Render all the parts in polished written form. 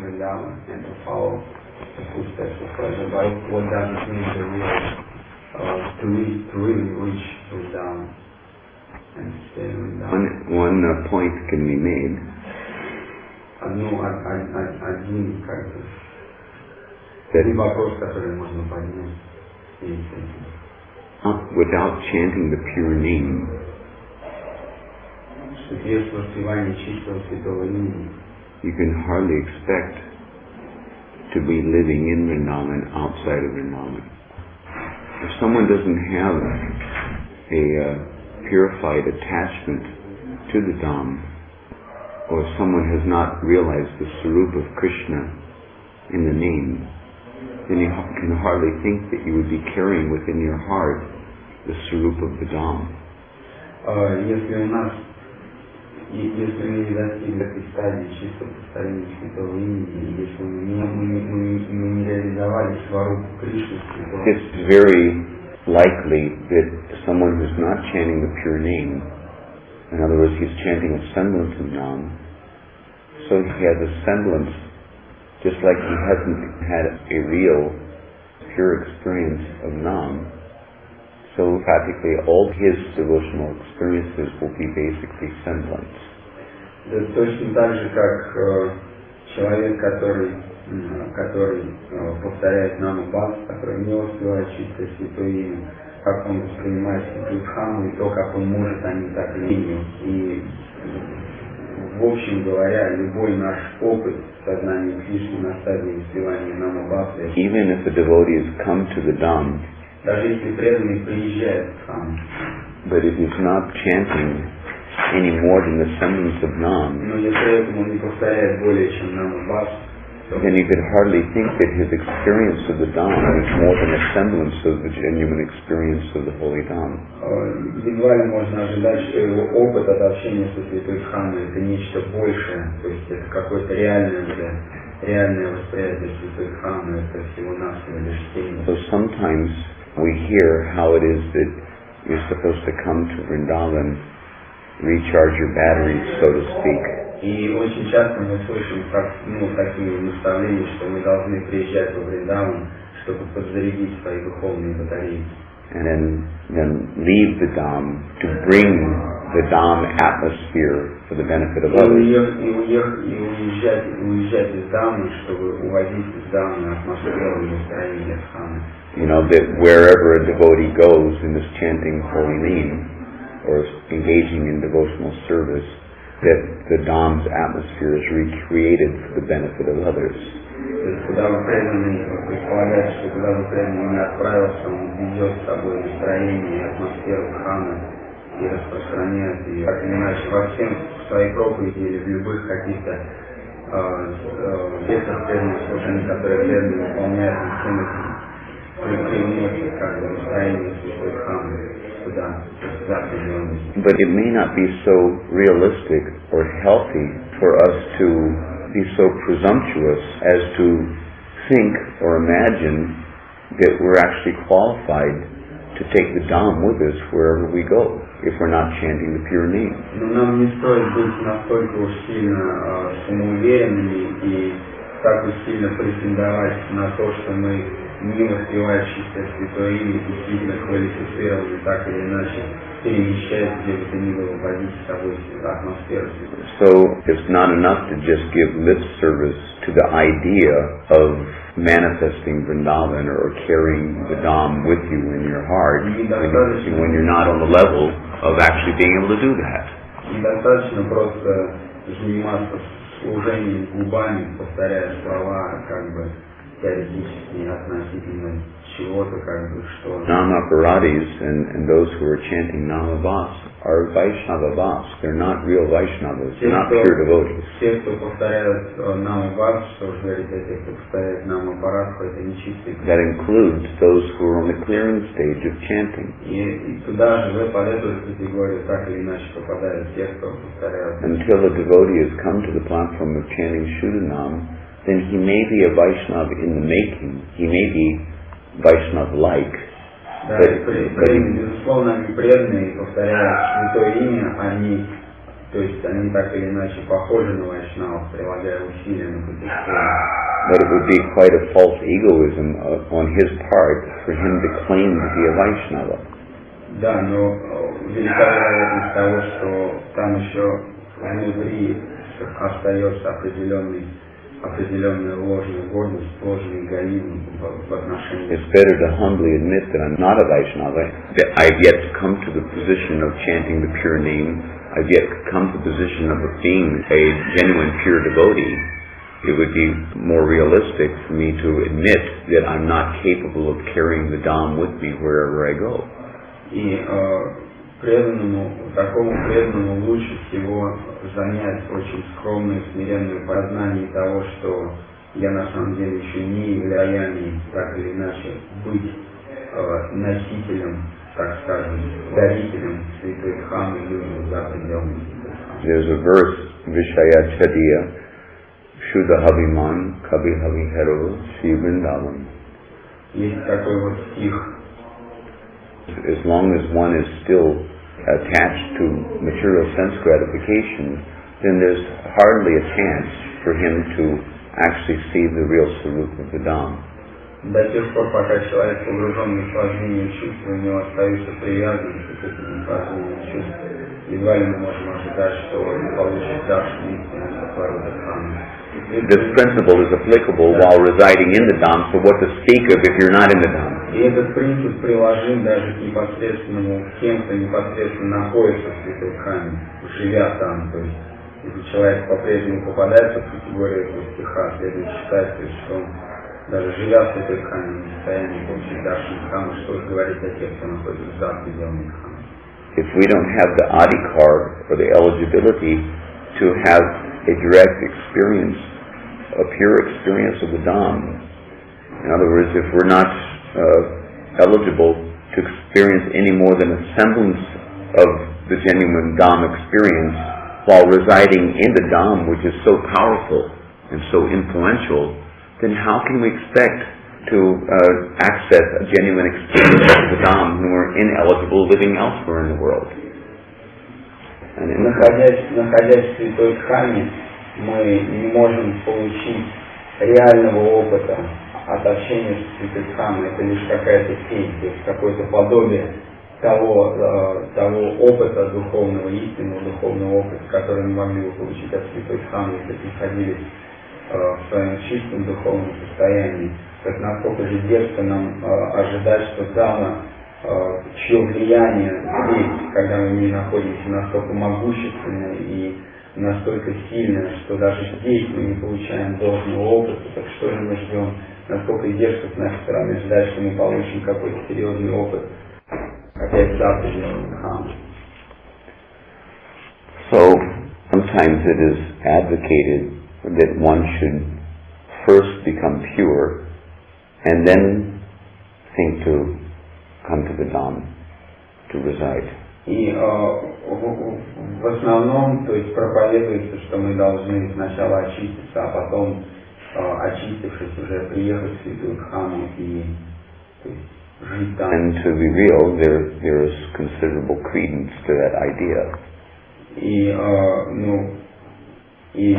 Vrindavan and to follow the footsteps of pleasure. But what does it mean to really reach Vrindavan and stay in Vrindavan? One point can be made. Один как-то вопрос, который можно поднять перед этим. Without chanting the pure name, без воспевания чистого святого имени, you can hardly expect to be living in Vrindavan outside of Vrindavan. If someone doesn't have a purified attachment to the Dham, or someone has not realized the Sarup of Krishna in the name, then you can hardly think that you would be carrying within your heart the Sarup of the Dham. Если мы не достигли этой стадии чистого повторения святого имени, если мы не реализовали сварупу Кришны, it's very likely that someone who's not chanting the pure name, in other words, he's chanting a semblance of Nam, so he has a semblance, just like he hasn't had a real pure experience of Nam. So practically all his devotional experiences will be basically semblance. Точно так же, как человек, который повторяет Nama-Bhakti, который не успевает чистое святое имя, как он воспринимает святую Дхамму и то, как он может о ней так линию. И в общем говоря, любой наш опыт сознания Кришны на стадии воспевания Nama-Bhakti, even if the devotees come to the Dham, даже если преданный приезжает к Дхамме, but if he's not chanting any more than the semblance of Nam, но если этому он не повторяет более чем Nama-Bhakti, then you could hardly think that his experience of the Dham is more than a semblance of the genuine experience of the Holy Dham. Едва ли можно ожидать, что его опыт от общения со Святой Дхаммой это нечто большее, то есть это какое-то реальное восприятие Святой Дхаммы, это всего-навсего лишь тень. So sometimes we hear how it is that you're supposed to come to Vrindavan, recharge your batteries, so to speak. И очень часто мы слышим такие наставления, что мы должны приезжать во Вриндаван, чтобы подзарядить свои духовные батареи. And then leave the Dham to bring the Dham atmosphere for the benefit of others. И уезжать из Дхаммы, чтобы уводить из Дхаммы атмосферу и настроение Дхаммы. You know, that wherever a devotee goes in this chanting holy name, or engaging in devotional service, that the Dham's atmosphere is recreated for the benefit of others. Куда бы преданный, предполагает, что куда бы преданный не отправился, он ведет с собой настроение и атмосферу Дхаммы и распространяет ее. Так или иначе, во всем в своей проповеди или в любых каких-то действиях преданных служений, которые преданные выполняют, всем этим привносит как бы настроение Святой Дхаммы туда, за пределами. But it may not be so realistic or healthy for us to be so presumptuous as to think or imagine that we're actually qualified to take the Dham with us wherever we go, if we're not chanting the pure name. Но нам не стоит быть настолько уж сильно самоуверенными и так уж сильно претендовать на то, что мы не воспевая чистое святое имя, действительно квалифицированы так или иначе перемещать, где бы то ни было, водить с собой атмосферу. So it's not enough to just give lip service to the idea of manifesting Vrindavan or carrying the Dham with you in your heart when you're not on the level of actually being able to do that. Недостаточно просто заниматься служением губами, повторяя слова, как бы теоретически относительно чего-то, как бы что. Nama-Paradis and those who are chanting Nama-Bhakti are Vaishnava-Bhakti. They're not real Vaishnavas. They're not pure devotees. Те, кто повторяют Nama-Bhakti, что же говорить о тех, кто повторяет Nama-Paradху, это нечистые. That includes those who are on the clearing stage of chanting. И туда же под эту категорию так или иначе попадают те, кто повторяют. Until a devotee has come to the platform of chanting Shuddhanam, then he may be a Vaishnava in the making. He may be Vaishnava-like. Да, безусловно, они преданные, повторяют святое имя, они То есть они так или иначе похожи на вайшнавов, прилагая усилия на пути к цели. But it would be quite a false egoism on his part for him to claim to be a Vaishnava. Да, но велика вероятность того, что там еще внутри остается определенная ложная гордость, ложный эгоизм в отношении. It's better to humbly admit that I'm not a Vaishnava, that I've yet to come to the position of chanting the pure name, I've yet come to the position of being a genuine pure devotee. It would be more realistic for me to admit that I'm not capable of carrying the Dham with me wherever I go. И такому преданному лучше всего занять очень скромное, смиренное познание того, что я на самом деле еще не являюсь, так или иначе, быть носителем, так скажем, дарителем святой Дхамы людям за пределами святой Дхамы. There's a verse, Vishaya Chadiya, Shuddha Haviman, Kabi Havihero, Shri Vrindavan. Есть такой вот стих. As long as one is still attached to material sense gratification, then there's hardly a chance for him to actually see the real Sarup of the Dham. До тех пор, пока человек погружен в наслаждение чувств, у него остаются привязанности к этому наслаждению чувств, едва ли мы можем ожидать, что он получит даршин истинного Сатварута Дхамы. This principle is applicable while residing in the Dham, so what to speak of if you're not in the Dham? И этот принцип приложим даже к непосредственному тем, кто непосредственно находится в святой Дхаме, живя там. То есть, если человек по-прежнему попадается в категорию этого стиха, следует считать, то есть, что он даже живя в святой Дхаме, не в состоянии получить даршин Дхамы, что же говорить о тех, кто находится за пределами Дхамы. If we don't have the adhikar or the eligibility to have a direct experience, a pure experience of the Dham, in other words, if we're not eligible to experience any more than a semblance of the genuine Dham experience while residing in the Dham, which is so powerful and so influential, then how can we expect to access a genuine experience of the Dham when we're ineligible living elsewhere in the world? Находясь в святой Дхаме, мы не можем получить реального опыта от общения с святой Дхамой. Это лишь какая-то тень, то есть какое-то подобие того опыта духовного, истинного духовного опыта, который мы могли бы получить от святой Дхамы, если находились в своем чистом духовном состоянии. Так насколько же дерзко нам ожидать, что Дхама, чье влияние здесь, когда мы не находимся, настолько могущественное и настолько сильное, что даже здесь мы не получаем должного опыта, так что же мы ждем, насколько дерзко с нашей стороны ждать, что мы получим какой-то серьезный опыт, опять за пределами Дхамы. So, sometimes it is advocated that one should first become pure and then think to come to the Dham to reside. И в основном, то есть проповедуется, что мы должны сначала очиститься, а потом, очистившись, уже приехать в святую Дхаму и жить там. And to be real, there is considerable credence to that idea. И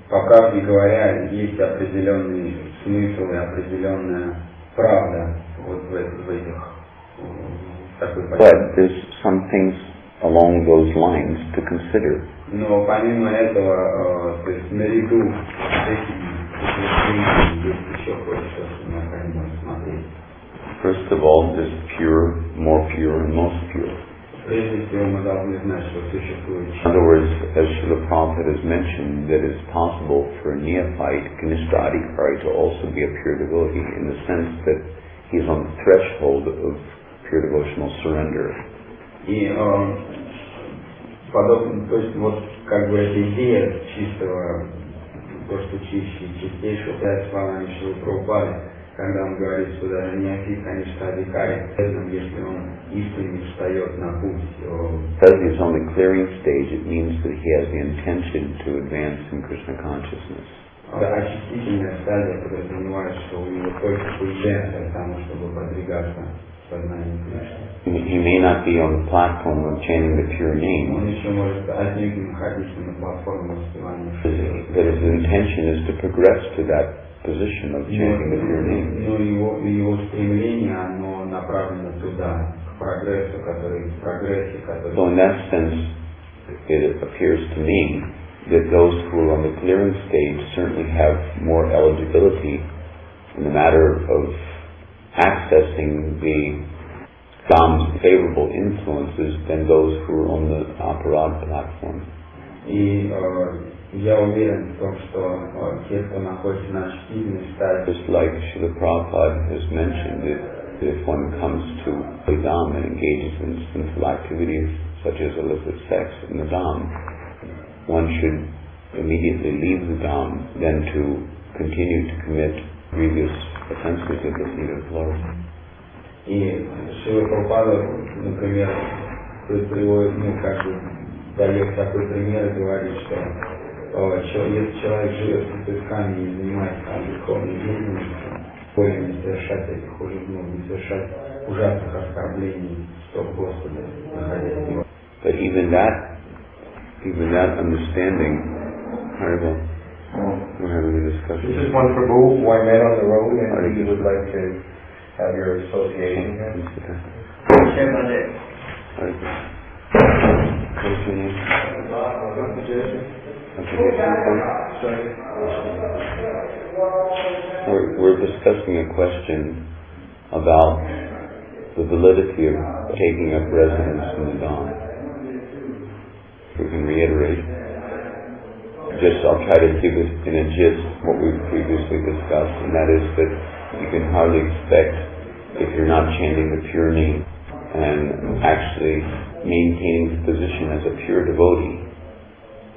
по правде говоря, есть определенный смысл и определенная правда вот в этих такой позиции. But there's some things along those lines to consider. Но помимо этого, то есть наряду с этими есть еще кое-что, что необходимо рассмотреть. First of all, there's pure, more pure, and most pure. Прежде всего мы должны знать, что существует. In other words, as Srila Prabhupada has mentioned, that it's possible for a neophyte, Kanishta Adhikari, to also be a pure devotee in the sense that he's on the threshold of pure devotional surrender. И подобно, то есть вот как бы эта идея чистого, то, что чистейшего, пять словами Шрилы Прабхупады, когда он говорит, что даже неофит, конечно, Адхикари, если он искренне встает на путь. Because he's on the clearing stage, it means that he has the intention to advance in Krishna consciousness. Очистительная стадия подразумевает, что у него только появляется для того, чтобы продвигаться познанием Кришны. He may not be on the platform of chanting the pure name, Он еще может отнюдь не находиться на платформе воспевания Шри. but his intention is to progress to that position of chanting the pure name. Но его стремление, оно направлено туда, к прогрессу, который... So in that sense, it appears to me that those who are on the clearing stage certainly have more eligibility in the matter of accessing the Dhamma's favorable influences than those who are on the aparad platform. И я уверен в том, что те, кто находится на активной стадии, Just like Srila Prabhupada has mentioned, that if one comes to the Dham and engages in sinful activities such as illicit sex in the Dham, one should immediately leave the Dham than to continue to commit grievous offenses at the feet of the Lord. И Шрила Прабхупада, например, приводит, дает такой пример, говорит, что если человек живет в изыскании и занимается духовной деятельностью, более не совершать этих не совершать ужасных оскорблений, стоп Господа, находясь в него. But even that understanding, we're having a discussion. This is one for Prabhu, who I met on the road, and he would like to have your association here. What's your name? We're discussing a question about the validity of taking up residence in the Dham. We can reiterate. I'll try to give it in a gist what we've previously discussed, and that is that you can hardly expect, if you're not chanting the pure name and actually maintaining the position as a pure devotee.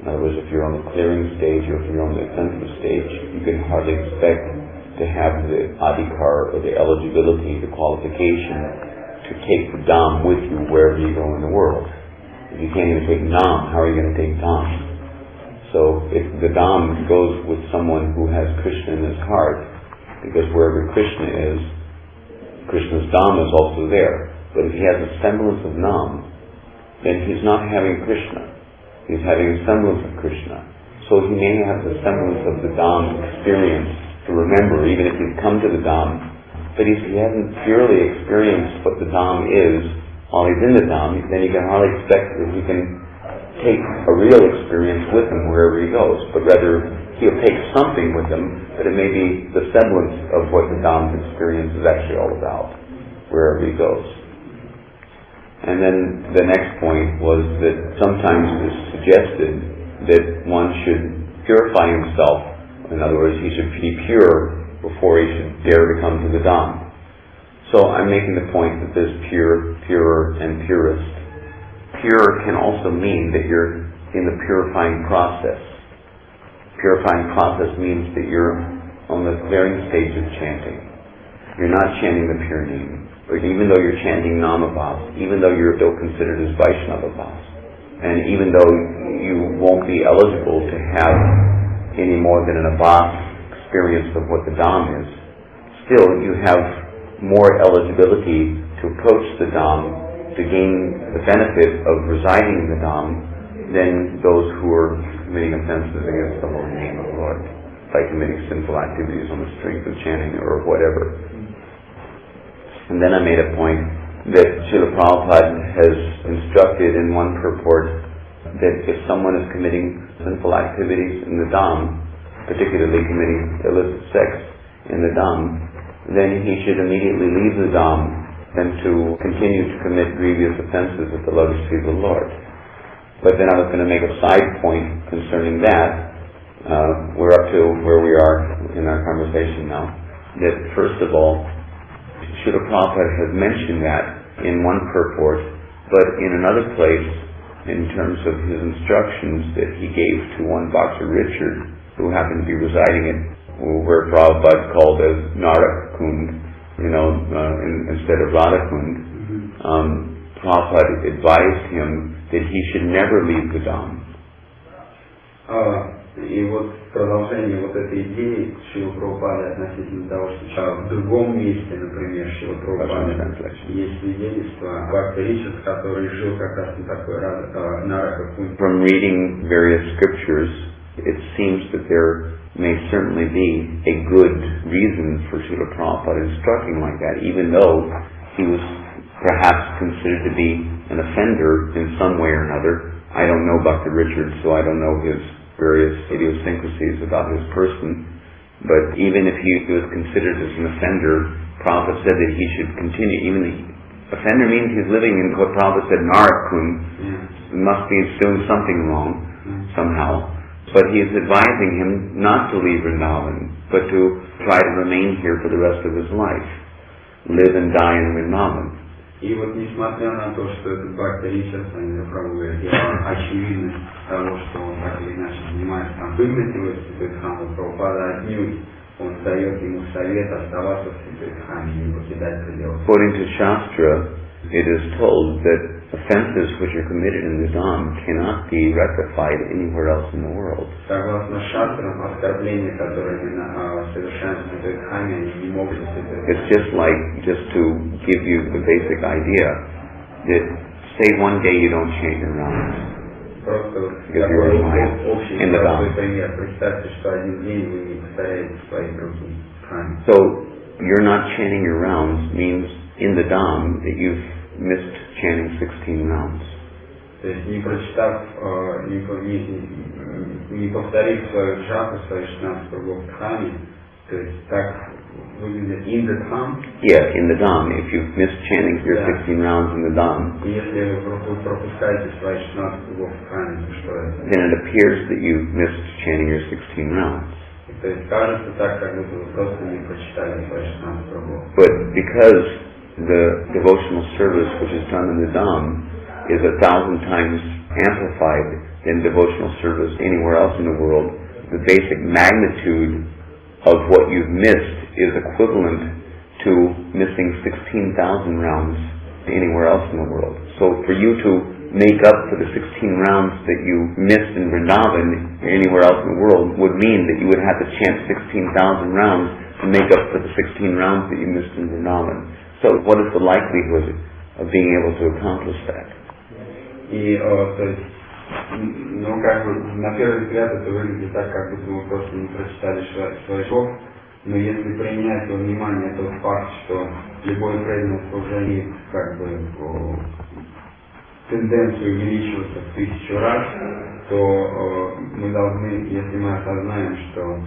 In other words, if you're on the clearing stage or if you're on the offensive stage, you can hardly expect to have the adhikar or the eligibility, the qualification to take the Dham with you wherever you go in the world. If you can't even take Nam, how are you going to take Dham? So if the Dham goes with someone who has Krishna in his heart, because wherever Krishna is, Krishna's Dham is also there. But if he has a semblance of Nam, then he's not having Krishna. He's having a semblance of Krishna. So he may have the semblance of the Dham experience to remember, even if he's come to the Dham, but if he hasn't purely experienced what the Dham is while he's in the Dham, then you can hardly expect that he can take a real experience with him wherever he goes, but rather he'll take something with him, but it may be the semblance of what the Dhamma's experience is actually all about, wherever he goes. And then the next point was that sometimes it is suggested that one should purify himself. In other words, he should be pure before he should dare to come to the Dham. So I'm making the point that there's pure, purer, and purest. Pure can also mean that you're in the purifying process. Purifying process means that you're on the clearing stage of chanting. You're not chanting the pure name. Or even though you're chanting Nama-Bhas, even though you're still considered as Vaishnava-Bhas, and even though you won't be eligible to have any more than an Abhas experience of what the Dham is, still you have more eligibility to approach the Dham to gain the benefit of residing in the Dham than those who are committing offenses against the holy name of the Lord by committing sinful activities on the strength of chanting or whatever. And then I made a point that Srila Prabhupada has instructed in one purport that if someone is committing sinful activities in the Dham, particularly committing illicit sex in the Dham, then he should immediately leave the Dham than to continue to commit grievous offenses at the lotus feet of the Lord. But then I was going to make a side point concerning that. We're up to where we are in our conversation now. That first of all, Srila Prabhupada has mentioned that in one purport, but in another place, in terms of his instructions that he gave to one Bhakta Richard, who happened to be residing at where Prabhupada called as Narakund, instead of Radhakund, Prabhupada advised him that he should never leave the Dham. И вот продолжение вот этой идеи Шрила Прабхупады относительно того, что в другом месте, например, Шрила Прабхупады есть свидетельство Бхакти Ричард, который жил как раз на такой Наракакунте. From reading various scriptures, it seems that there may certainly be a good reason for Srila Prabhupada instructing like that, even though he was perhaps considered to be an offender in some way or another. I don't know Bhakti Richard, so I don't know his various idiosyncrasies about his person, but even if he was considered as an offender, Prabhupada said that he should continue. Even the offender means he's living in what Prabhupada said, Narakun, must be doing something wrong somehow. But he is advising him not to leave Vrindavan, but to try to remain here for the rest of his life, live and die in Vrindavan. И вот несмотря на то, что этот Бхакти Ричард, Aindra Prabhu, очевидность того, что он так или иначе занимается, там выгнать его из Святой Дхамы, Прабхупада отнюдь, он дает ему совет оставаться в Святой Дхаме и не покидать пределы. According to Shastra, it is told that offenses which are committed in the Dham cannot be rectified anywhere else in the world. Согласно шастрам, оскорбления, которые совершают в Святой Дхаме, они не могут It's just like, just to give you the basic idea, that say one day you don't chant your rounds. Просто такой общий простой пример. Представьте, что один день вы не повторяете свои другие дхамы. So you're not chanting your rounds means in the Dham that you've missed chanting 16 rounds. То есть не прочитав, не повторив свою джапу, свои 16 кругов в дхаме, то есть так выглядит in the dham. Yeah, in the Dham. If you've missed chanting your 16 rounds in the Dham, если вы пропускаете свои 16 кругов в дхаме, то что это? then it appears that you've missed chanting your 16 rounds. То есть кажется так, как будто вы просто не прочитали свои 16 кругов. But because the devotional service which is done in the Dham is 1,000 times amplified than devotional service anywhere else in the world, the basic magnitude of what you've missed is equivalent to missing 16,000 rounds anywhere else in the world. So for you to make up for the 16 rounds that you missed in Vrindavan anywhere else in the world would mean that you would have to chant 16,000 rounds to make up for the 16 rounds that you missed in Vrindavan. So what is the likelihood of being able to accomplish that? И, то есть, ну, как бы, на первый взгляд это выглядит так, как будто мы просто не прочитали свой шов, но если принять во внимание тот факт, что любое преданное служение, как бы, тенденцию увеличиваться в 1000 раз, то мы должны, если мы осознаем, что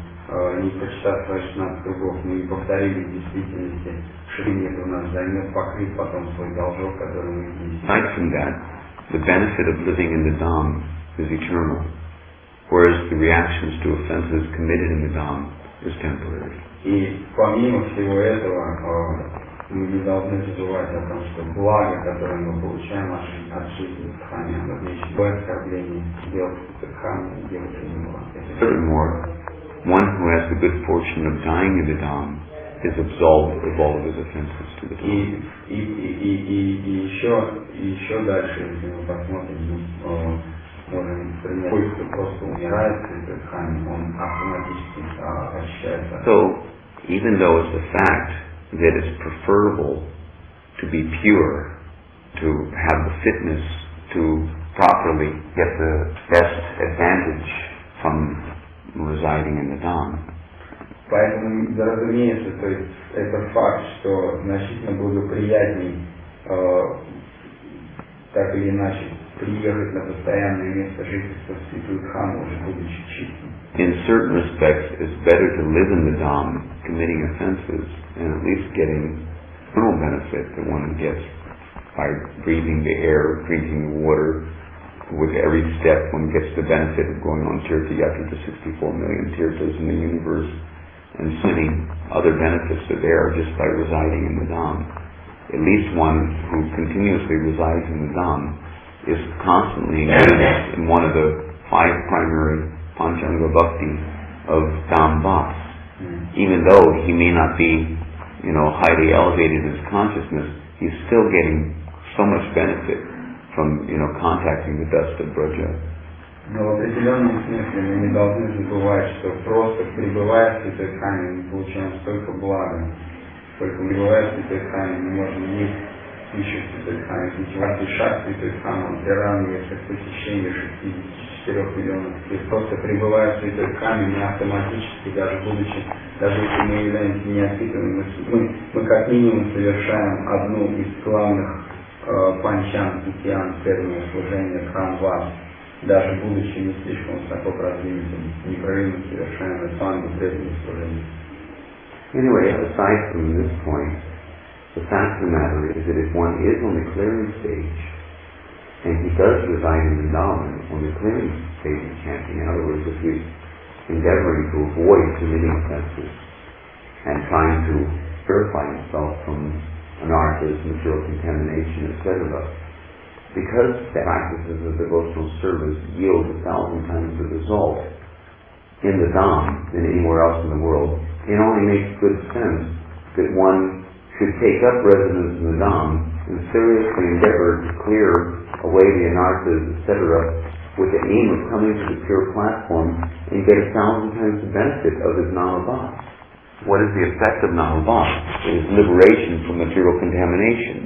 не прочитав свои 16 кругов, мы не повторили в действительности шрини, это у нас займет покрыть потом свой должок, который мы здесь. Aside from that, the benefit of living in the Dham is eternal, whereas the reactions to offenses committed in the Dham is temporary. И помимо всего этого, мы не должны забывать о том, что благо, которое мы получаем от жизни в Дхаме, оно вечно без оскорблений, делать в Дхаме и делать в него. Furthermore, one who has the good fortune of dying in the Dham is absolved of all of his offenses to the Dham. И еще дальше, если мы посмотрим, можем принять, кто просто умирает в Дхаме, он автоматически очищается. So, even though it's a fact that it's preferable to be pure, to have the fitness to properly get the best advantage from residing in the Dham. Поэтому, разумеется, то есть это факт, что значительно благоприятней так или иначе приехать на постоянное место жительства в Святую Дхаму, уже будучи чистым. In certain respects, it's better to live in the Dham, committing offenses, and at least getting eternal benefit that one gets by breathing the air, drinking the water. With every step, one gets the benefit of going on Tirtha Yatra to 64 million tirthas in the universe, and so many other benefits are there just by residing in the Dham. At least one who continuously resides in the Dham is constantly engaged in one of the 5 primary Panchanga Bhakti of Dham Bhakti. Even though he may not be, highly elevated in his consciousness, he's still getting so much benefit from, contacting the dust of Braja. Но в определенном смысле мы не должны забывать, что просто пребывая в святой храме, мы получаем столько блага, сколько пребывая в святой храме, мы можем есть пищу в святой храме, питьевать душа в святой храме, он приравнивается к посещению 64 миллионов. И просто пребывая в святой храме, мы автоматически, даже если мы являемся неопитанными, мы как минимум совершаем одну из главных панчан, питьян, первого служения, храм вас. Даже будучи не слишком высоко продвинутым, непрерывно совершаем сангу преданного служения. Anyway, aside from this point, the fact of the matter is that if one is on the clearing stage, and he does reside in the Nama on the clearing stage of chanting, in other words, if he's endeavoring to avoid committing offenses and trying to purify himself from anarthas, material contamination, etc., because the practices of devotional service yield 1,000 times the result in the Dham than anywhere else in the world, it only makes good sense that one should take up residence in the Dham and seriously endeavor to clear away the anarthas, etc., with the aim of coming to the pure platform and get 1,000 times the benefit of his Nama-Bhas. What is the effect of Nama-Bhas? It is liberation from material contamination,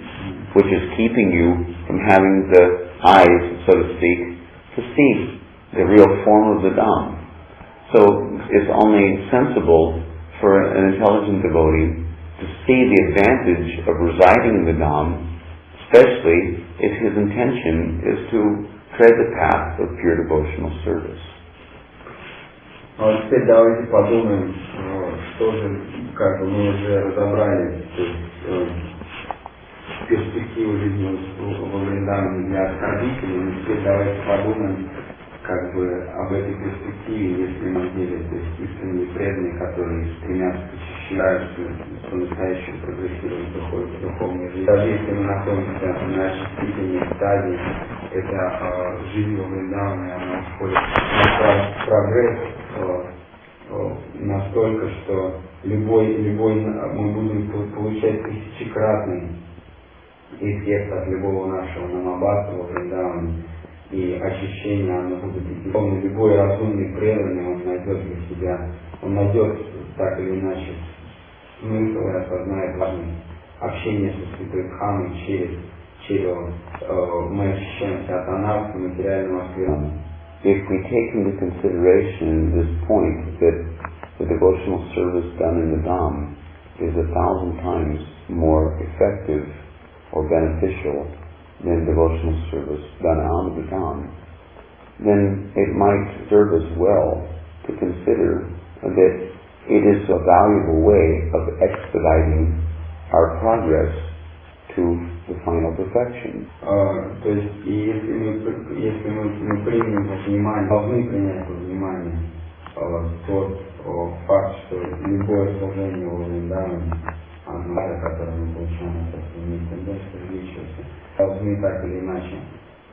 which is keeping you from having the eyes, so to speak, to see the real form of the Dham. So it's only sensible for an intelligent devotee to see the advantage of residing in the Dham, especially if his intention is to tread the path of pure devotional service. А вот теперь давайте подумаем, что же, как мы уже разобрали, перспективу жизни во Вриндаване для оскорбителей, но теперь давайте подумаем об этой перспективе, если на деле, то есть истинные преданные, которые стремятся очищаться, по-настоящему прогрессировать в духовной жизни. Даже если мы находимся на очистительной стадии, это жизнь во Вриндаване, она входит в прогресс настолько, что мы будем получать тысячекратный эффект от любого нашего намабхаса во Вриндаване, и очищение, оно будет идти. Любой разумный преданный, он найдет для себя, он найдет так или иначе смысл и осознает важность общения со святой Дхамой через мы очищаемся от анархии материального света. If we take into consideration this point that the devotional service done in the Dham is 1,000 times more effective or beneficial than devotional service done out of the Dham, then it might serve us well to consider that it is a valuable way of expediting our progress to the final perfection. То есть, если мы примем во внимание, должны принять во внимание тот факт, что любое служение во Вриндаване, которое мы получаем, имеет тенденцию увеличиваться, должны так или иначе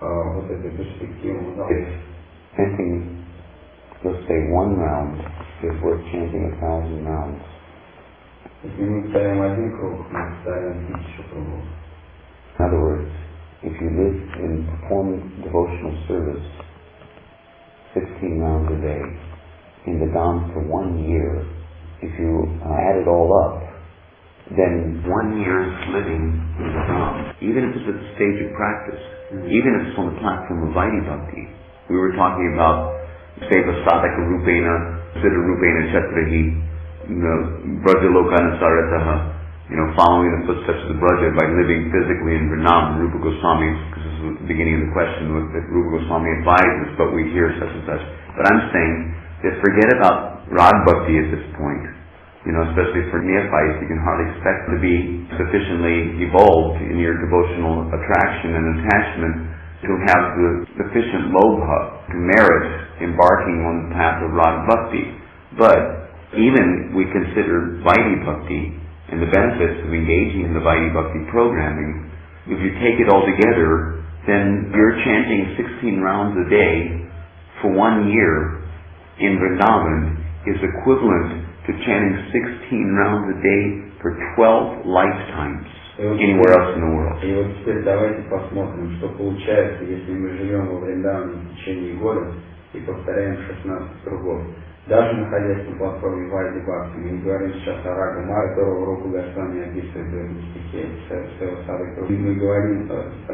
вот эту перспективу. If chanting, let's say, 1 round is worth chanting 1,000 rounds. Если мы ставим 1 круг, мы ставим 1000 кругов. In other words, if you live and perform devotional service 16 rounds a day in the Dham for 1 year, if you add it all up, then 1 year's living in the Dham, even if it's at the stage of practice, even if it's on the platform of Vaidhi Bhakti. We were talking about Seva Sadhaka Rupena, Siddha Rupena Chatrahi, Brajalokana Sarataha, following the footsteps of the Braja by living physically in Vrindavan. Rupa Goswami, because this was the beginning of the question, that Rupa Goswami advises, but we hear such and such. But I'm saying that forget about Rag Bhakti at this point. Especially for neophytes, you can hardly expect to be sufficiently evolved in your devotional attraction and attachment to have the sufficient lobha to merit embarking on the path of Rag Bhakti. But even we consider Vaidhi Bhakti and the benefits of engaging in the Vaidhi Bhakti programming, if you take it all together, then you're chanting 16 rounds a day for 1 year in Vrindavan is equivalent to chanting 16 rounds a day for 12 lifetimes anywhere else in the world. И вот теперь давайте посмотрим, что получается, если мы живем во Вриндаване в течение года, и повторяем 16 кругов. Даже находясь на платформе Вайди Бхакти, мы не говорим сейчас о Рага Мара, которого Рупа Госвами описывает в этом стихе, мы говорим,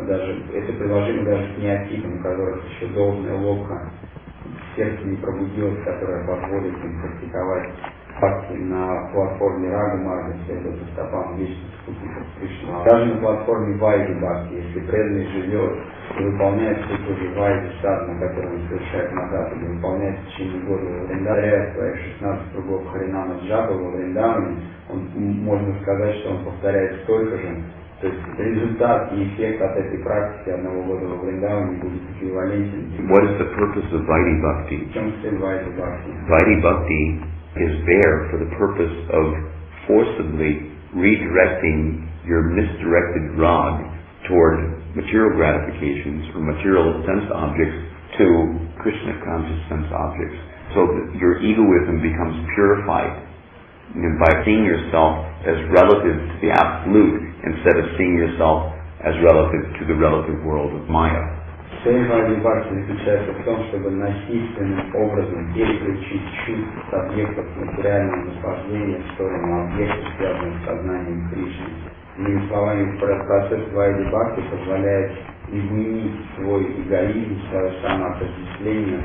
даже это приложимо даже к неофитам, у которых еще должная логика в сердце не пробудилась, которая позволит им практиковать бхакти на платформе Рага Марга, следует по стопам вечных спутников Кришны. Даже на платформе Вайди Бхакти, если преданный живет и выполняет все то же Вайди садхана, который он совершает назад, или выполняет в течение года во Вриндаване, своих 16 кругов Харинама Джапа во Вриндаване, можно сказать, что он повторяет столько же. То есть результат и эффект от этой практики одного года во Вриндаване будет эквивалентен. What is the purpose of Vaidhi Bhakti? В чем цель Вайди Бхакти? Vaidhi Bhakti is there for the purpose of forcibly redirecting your misdirected rod toward material gratifications or material sense objects to Krishna conscious sense objects, so that your egoism becomes purified by seeing yourself as relative to the absolute instead of seeing yourself as relative to the relative world of Maya. Цель Вайди Бхакти заключается в том, чтобы насильственным образом переключить чувств с объектов материального наслаждения в сторону объектов, связанных с сознанием Кришны. Иными словами, процесс Вайди Бхакти позволяет изменить свой эгоизм, свое самоотождествление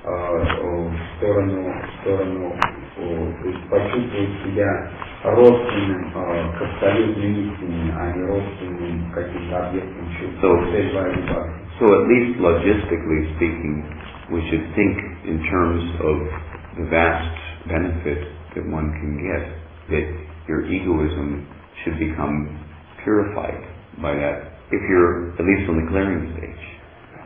в сторону, то есть почувствовать себя родственным к абсолютной истине, а не родственным к каким-то объектам чувств. Цель Вайди Бхакти. So at least logistically speaking, we should think in terms of the vast benefit that one can get, that your egoism should become purified by that, if you're at least on the clearing stage.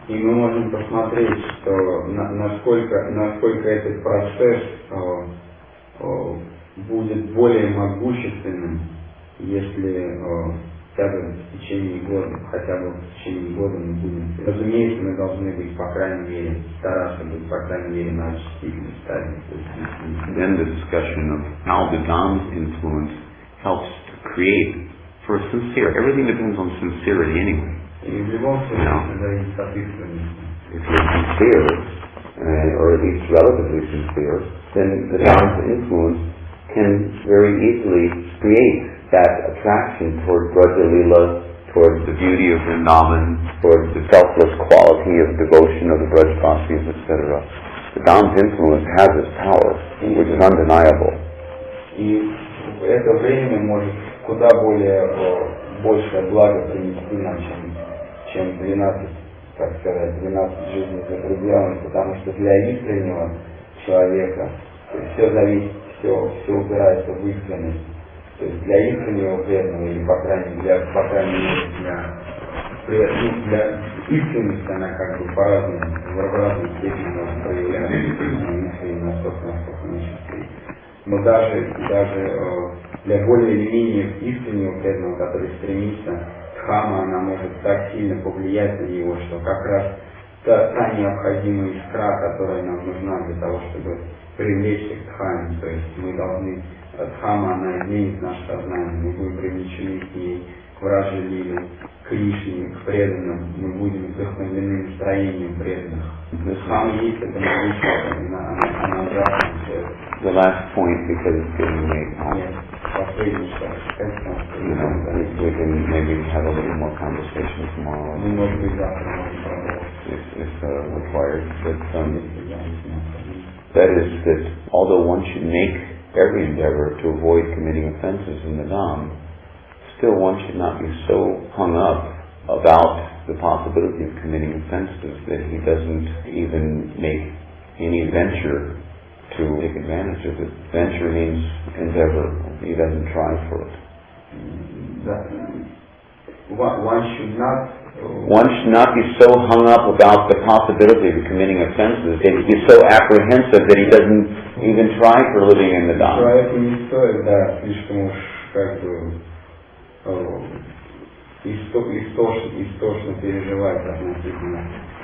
И мы можем посмотреть, что насколько этот процесс будет более могущественным, если хотя бы в течение года мы будем. Разумеется, мы должны быть, по крайней мере, стараться быть, по крайней мере, на очистительной стадии. Then the discussion of how the Dhama's influence helps to create for sincere. Everything depends on sincerity anyway. И в любом случае, это зависит от искренности. If you're sincere, or at least relatively sincere, then the Dhama's influence can very easily create that attraction toward Braja Leela, towards the beauty of Vrindavan, towards the selfless quality of devotion of the Brajvasis, etc. The Dhama's influence has its power, which is undeniable. И это время может куда большее благо принести нам, чем 12 жизней за пределами, потому что для искреннего человека все зависит, все упирается в искренность. То есть для искреннего преданного, или по крайней мере для искренности она как бы по-разному, в разной степени может проявляться, насколько меньше. Но даже для более или менее искреннего преданного, который стремится, Дхама, она может так сильно повлиять на него, что как раз та необходимая искра, которая нам нужна для того, чтобы привлечься к Дхаме. То есть мы должны, Дхама, она изменит наше сознание, мы будем привлечены к ней, к Враджа Лиле, к Кришне, к преданным, мы будем вдохновлены настроением преданных. Дхама есть, это могущество, она ужасна все это. The last point, because it's getting late now. Yes, последний шаг. We can maybe have a little more conversation tomorrow. Мы, может быть, завтра можем продолжить. If required. That is that although one should make every endeavor to avoid committing offenses in the Dham, still one should not be so hung up about the possibility of committing offenses that he doesn't even make any venture to take advantage of it. Venture means endeavor. He doesn't try for it. One should not be so hung up about the possibility of committing offenses that he's so apprehensive that he doesn't even try for living in the Dham. Человеку не стоит, слишком уж истошно переживать относительно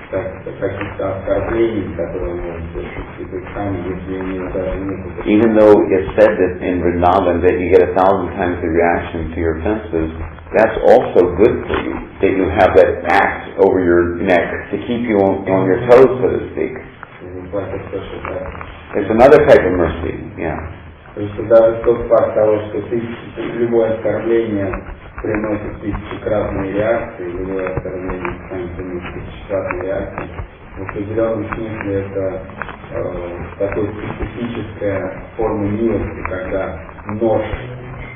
каких-то оскорблений, которые могут совершить в Дхаме, если у него даже нет. Even though it's said that in Vrindavan that you get 1,000 times the reaction to your offenses, that's also good for you, that you have that axe over your neck to keep you on your toes, so to speak. платят то, что так. It's another type of mercy, yeah. То есть даже тот факт того, что любое оскорбление приносит тысячекратные реакции, любое оскорбление приносит тысячекратные реакции, в определенном смысле это такой специфическая форма милости, когда нож,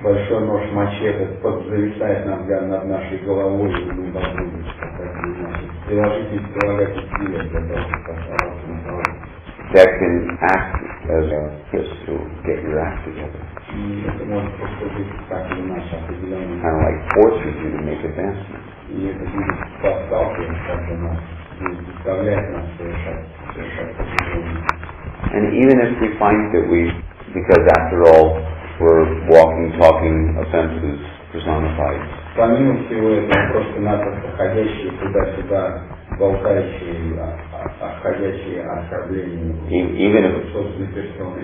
большой нож мачете зависает над нашей головой, и мы должны прилагать усилия для того, чтобы оставаться на голове. That can act as a kiss to get your act together. И это может послужить так или иначе определенным. Kind of like forces you to make advancement. И это будет подталкивать как-то нас, заставляет нас совершать определенные. And even if we find that because after all, we're walking, talking offenses personified. Помимо всего этого, просто-напросто ходящие туда-сюда, болтающие, ходящие оскорбления собственной персоны.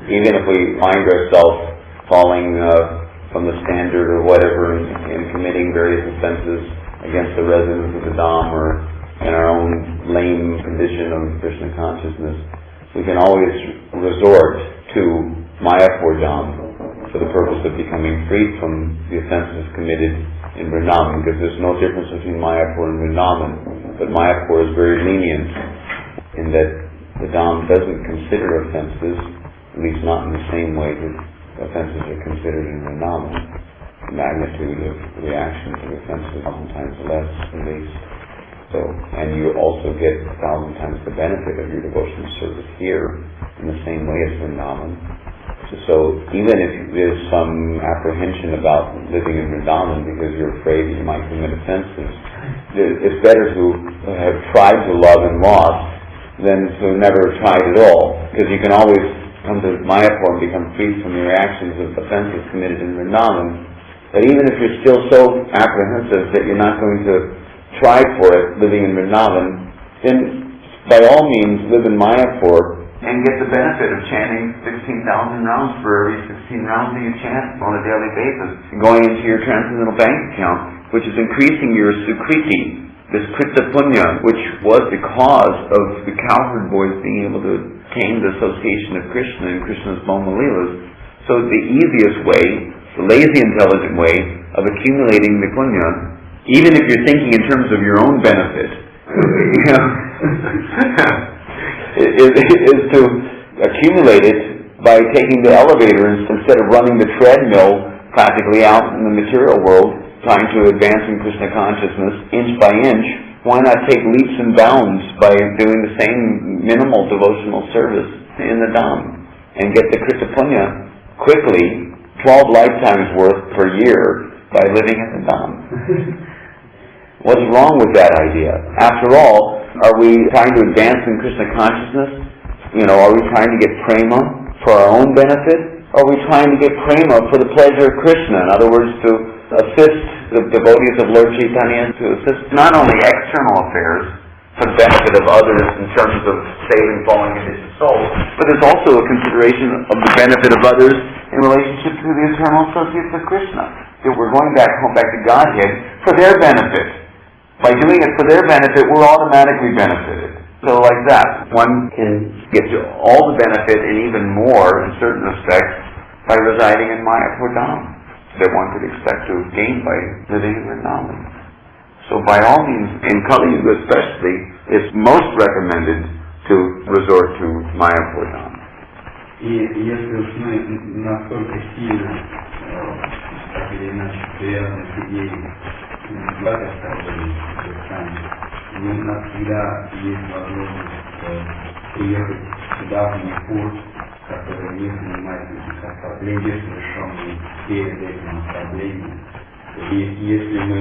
Even if we find ourselves falling from the standard or whatever and committing various offenses against the residents of the Dham or in our own lame condition of Krishna consciousness, we can always resort to Mayapur Dham for the purpose of becoming freed from the offenses committed in Vrindavan, because there's no difference between Mayapur and Vrindavan, but Mayapur is very lenient in that the Dham doesn't consider offenses, at least not in the same way that offenses are considered in Vrindavan. The magnitude of reaction to offenses is 1,000 times less, at least. So, and you also get 1,000 times the benefit of your devotional service here in the same way as Vrindavan. So even if there's some apprehension about living in Vrindavan because you're afraid that you might commit offenses, it's better to have tried to love and lost than to never have tried at all, because you can always come to Mayapur and become free from the reactions of offenses committed in Vrindavan. But even if you're still so apprehensive that you're not going to try for it living in Vrindavan, then by all means live in Mayapur and get the benefit of chanting 16,000 rounds for every 16 rounds that you chant on a daily basis, going into your transcendental bank account, which is increasing your sukriti, this krita punya, which was the cause of the cowherd boys being able to attain the association of Krishna and Krishna's Bhoma Leelas. So the easiest way, the lazy intelligent way of accumulating the punya, even if you're thinking in terms of your own benefit, is to accumulate it by taking the elevator instead of running the treadmill practically out in the material world, trying to advance in Krishna consciousness inch by inch. Why not take leaps and bounds by doing the same minimal devotional service in the Dham and get the Krita Punya quickly, 12 lifetimes worth per year, by living in the Dham? What's wrong with that idea? After all, are we trying to advance in Krishna consciousness? Are we trying to get prema for our own benefit? Or are we trying to get prema for the pleasure of Krishna? In other words, to assist the devotees of Lord Chaitanya, to assist not only external affairs for the benefit of others in terms of saving fallen conditioned souls, but there's also a consideration of the benefit of others in relationship to the eternal associates of Krishna. That we're going back to Godhead for their benefit. By doing it for their benefit, we're automatically benefited. So like that, one can get all the benefit and even more in certain respects by residing in Mayapur Dham that one could expect to gain by living in Vrindavan. So by all means, in Kali Yuga especially, it's most recommended to resort to Mayapur Dham. И если уж мы настолько сильно, так или иначе, привязаны к идее у нас всегда есть возможность приехать сюда, в Манипур, который не принимает никаких оскорблений, совершенные перед этим оскорблением. И если мы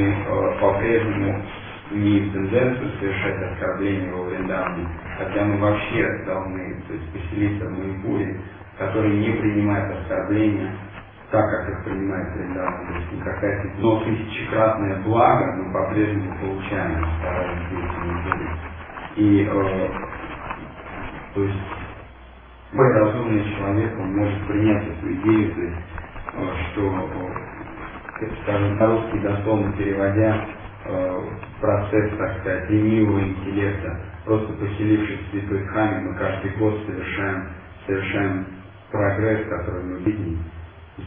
по-прежнему имеем тенденцию совершать оскорбления во Вриндаване, тогда мы вообще должны поселиться в Манипуре, который не принимает оскорбления, так как их принимает Вриндаван. То есть какая-то тысячекратное благо мы по-прежнему получаем, стараясь здесь. И то есть разумный человек, он может принять эту идею, то есть, что, скажем, на русский дословно переводя, процесс, так сказать, ленивого интеллекта. Просто поселившись в святой Дхаме, мы каждый год совершаем прогресс, который мы видим.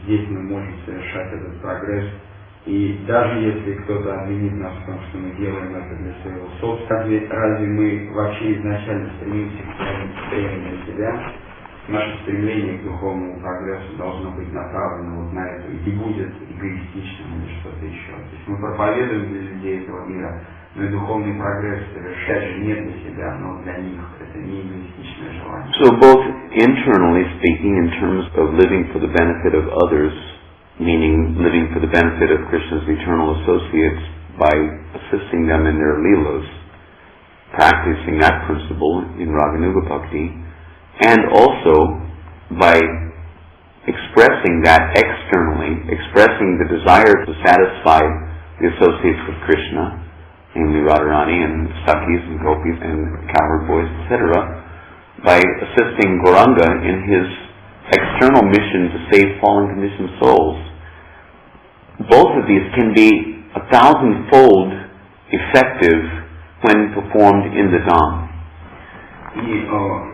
Здесь мы можем совершать этот прогресс. И даже если кто-то обвинит нас в том, что мы делаем это для своего собственного, разве мы вообще изначально стремимся к стремлению себя? Наше стремление к духовному прогрессу должно быть направлено вот на это, и не будет эгоистичным или что-то еще. То есть мы проповедуем для людей этого мира, но и духовный прогресс совершать же не для себя, но для них. Это не эгоистичное желание. So both internally speaking, in terms of living for the benefit of others, meaning living for the benefit of Krishna's eternal associates by assisting them in their leelas, practicing that principle in Raganuga Bhakti, and also by expressing that externally, expressing the desire to satisfy the associates of Krishna, namely Radharani and Sakhis and Gopis and cowherd boys, etc., by assisting Gauranga in his external mission to save fallen conditioned souls. Both of these can be 1,000-fold effective when performed in the Dham.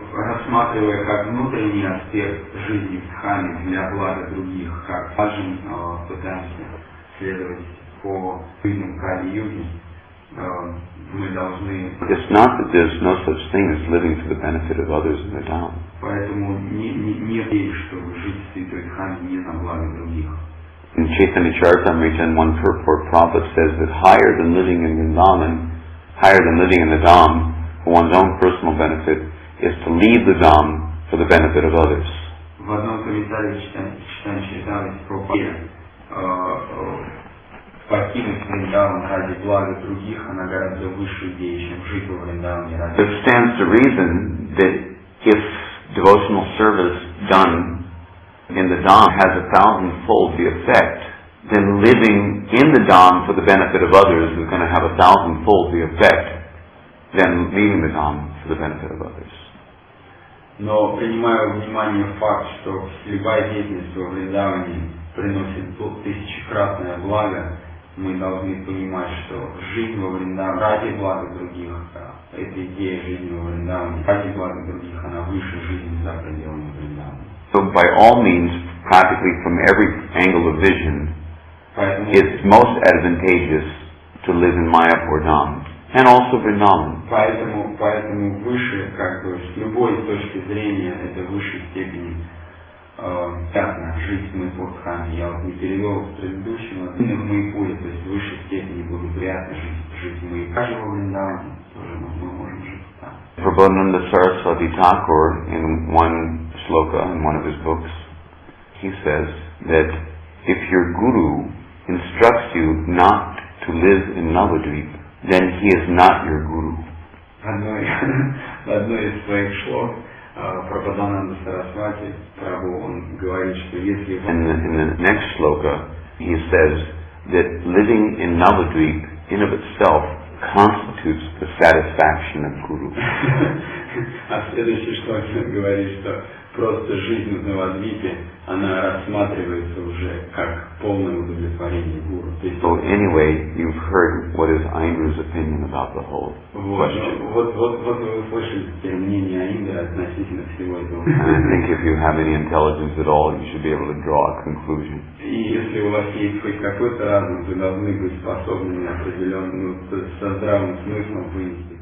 Рассматривая как внутренний аспект жизни в Дхаме для блага других, как важен, пытаемся следовать по жизням Кали-юги, мы должны... It's not that there's no such thing as living for the benefit of others in the Dham. Поэтому не верь, что жить в Святой Дхаме не на благо других. In Chaitanya Charitamrita, in one purport, Prabhupada says that higher than living in Vrindavan, higher than living in the Dham for one's own personal benefit, is to leave the Dham for the benefit of others. В одном комментарии Читания Чаритамрити Прабхупада покинуть Вриндаван ради блага других, она гораздо выше идеи, чем жить во Вриндаване ради... It stands to reason that if devotional service done in the Dham has 1,000-fold the effect, then living in the Dham for the benefit of others is going to have 1,000-fold the effect than leaving the Dham for the benefit of others. Но принимая во внимание факт, что любая деятельность во Вриндаване приносит тысячекратное благо, мы должны понимать, что жизнь во Вриндаване ради блага других, эта идея жизни во Вриндаване ради блага других, она выше жизни за пределами Вриндавана. So by all means, practically from every angle of vision, it's most advantageous to live in Mayapur Dham. And also Vrindavan. Поэтому выше, как бы, с любой точки зрения, это в высшей степени ясно, жить в Майпур-Дхаме. Я вот не перевел с предыдущего, в Майпуре, то есть в высшей степени благоприятно жить в Майпуре. Даже во Вриндаване тоже мы можем жить там. Prabhupada Saraswati Thakur, in one shloka, in one of his books, he says that if your guru instructs you not to live in Navadvip, then he is not your guru. В одной из своих шлок Прабхупада Сарасвати Прабху, он говорит, что если... In the next shloka, he says that living in Navadvip in of itself constitutes the satisfaction of guru. А в следующей шлоке он говорит, что просто жизнь в Навадвипе, она рассматривается уже как полное удовлетворение гуру. So anyway, you've heard what is Aindra's opinion about the whole question. Вот вы услышали теперь мнение Aindraы относительно всего этого. And I think if you have any intelligence at all, you should be able to draw a conclusion. И если у вас есть хоть какой-то разум, вы должны быть способны определенно, со здравым смыслом вынести